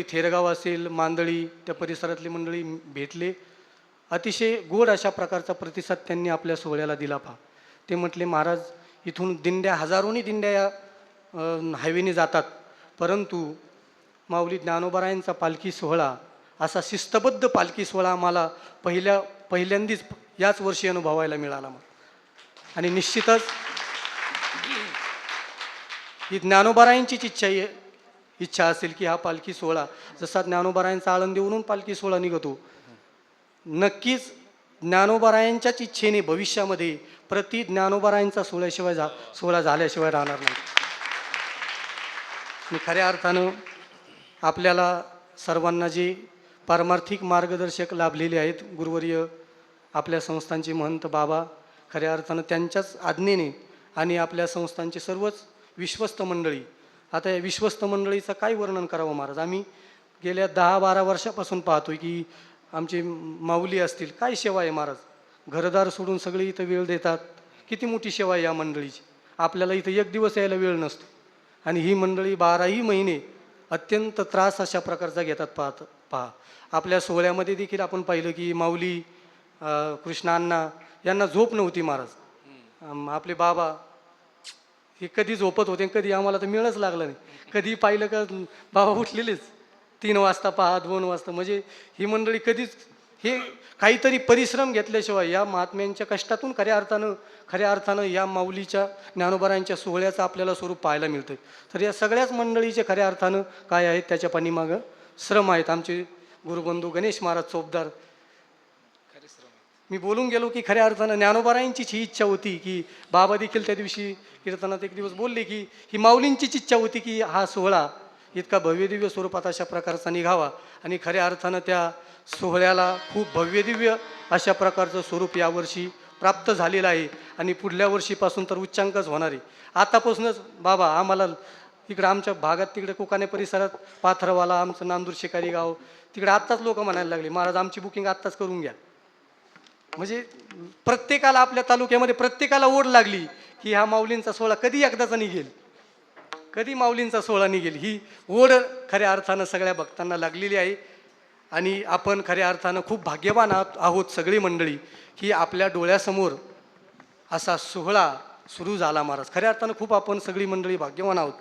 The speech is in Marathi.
थेरगाव असेल, मांदळी, त्या परिसरातली मंडळी भेटले. अतिशय गोड अशा प्रकारचा प्रतिसाद त्यांनी आपल्या सोहळ्याला दिला पहा. ते म्हटले, महाराज इथून दिंड्या हजारोनी दिंड्या या हायवेने जातात, परंतु माऊली ज्ञानोबारायांचा पालखी सोहळा असा शिस्तबद्ध पालखी सोहळा आम्हाला पहिल्यांदीच याच वर्षी अनुभवायला मिळाला. आणि निश्चितच ही ज्ञानोबारायांचीच इच्छा असेल की हा पालखी सोहळा जसा ज्ञानोबारायांचा आळंदीवरून पालखी सोहळा निघतो, नक्कीच ज्ञानोबारायांच्याच इच्छेने भविष्यामध्ये प्रति ज्ञानोबारायांचा सोहळा झाल्याशिवाय राहणार नाही. मी खऱ्या अर्थानं आपल्याला सर्वांना जे पारमार्थिक मार्गदर्शक लाभलेले आहेत, गुरुवर्य आपल्या संस्थांचे महंत बाबा, खऱ्या अर्थानं त्यांच्याच आज्ञेने आणि आपल्या संस्थांचे सर्वच विश्वस्त मंडळी. आता या विश्वस्त मंडळीचं काय वर्णन करावं महाराज. आम्ही गेल्या 10-12 वर्षापासून पाहतोय की आमचे माऊली असतील, काय सेवा आहे महाराज. घरदार सोडून सगळे इथं वेळ देतात. किती मोठी सेवा आहे या मंडळीची. आपल्याला इथं एक दिवस यायला वेळ नसतो आणि ही मंडळी 12ही महिने अत्यंत त्रास अशा प्रकारचा घेतात. पहा आपल्या सोहळ्यामध्ये देखील आपण पाहिलं की माऊली, कृष्णांना यांना झोप नव्हती महाराज. आपले बाबा हे कधी झोपत होते, कधी आम्हाला तर मिळच लागलं नाही. कधी पाहिलं का बाबा उठलेलेच 3 वाजता पहा, 2 वाजता. म्हणजे ही मंडळी कधीच हे काहीतरी परिश्रम घेतल्याशिवाय या महात्म्यांच्या कष्टातून खऱ्या अर्थानं या माऊलीच्या ज्ञानोबारायांच्या सोहळ्याचं आपल्याला स्वरूप पाहायला मिळतं. तर या सगळ्याच मंडळीचे खऱ्या अर्थानं काय आहेत त्याच्या पाठीमागं श्रम आहेत. आमचे गुरुबंधू गणेश महाराज चोपदार, मी बोलून गेलो की खऱ्या अर्थानं ज्ञानोबारायांचीच ही इच्छा होती की बाबा देखील त्या दिवशी कीर्तनात एक दिवस बोलले की ही माऊलींचीच इच्छा होती की हा सोहळा इतका भव्यदिव्य स्वरूपात अशा प्रकारचा निघावा. आणि खऱ्या अर्थानं त्या सोहळ्याला खूप भव्यदिव्य अशा प्रकारचं स्वरूप यावर्षी प्राप्त झालेलं आहे आणि पुढल्या वर्षीपासून तर उच्चांकच होणार आहे. आतापासूनच बाबा आम्हाला इकडं आमच्या भागात तिकडे कोकाने परिसरात पाथरवाला, आमचं नांदूर शिकारी गाव, तिकडे आत्ताच लोक म्हणायला लागले, महाराज आमची बुकिंग आत्ताच करून घ्या. म्हणजे प्रत्येकाला आपल्या तालुक्यामध्ये प्रत्येकाला ओढ लागली की हा माऊलींचा सोहळा कधी एकदाचा निघेल, कधी माऊलींचा सोहळा निघेल. ही ओढ खऱ्या अर्थानं सगळ्या भक्तांना लागलेली आहे. आणि आपण खऱ्या अर्थानं खूप भाग्यवान आहोत सगळी मंडळी की आपल्या डोळ्यासमोर असा सोहळा सुरू झाला महाराज. खऱ्या अर्थानं खूप आपण सगळी मंडळी भाग्यवान आहोत.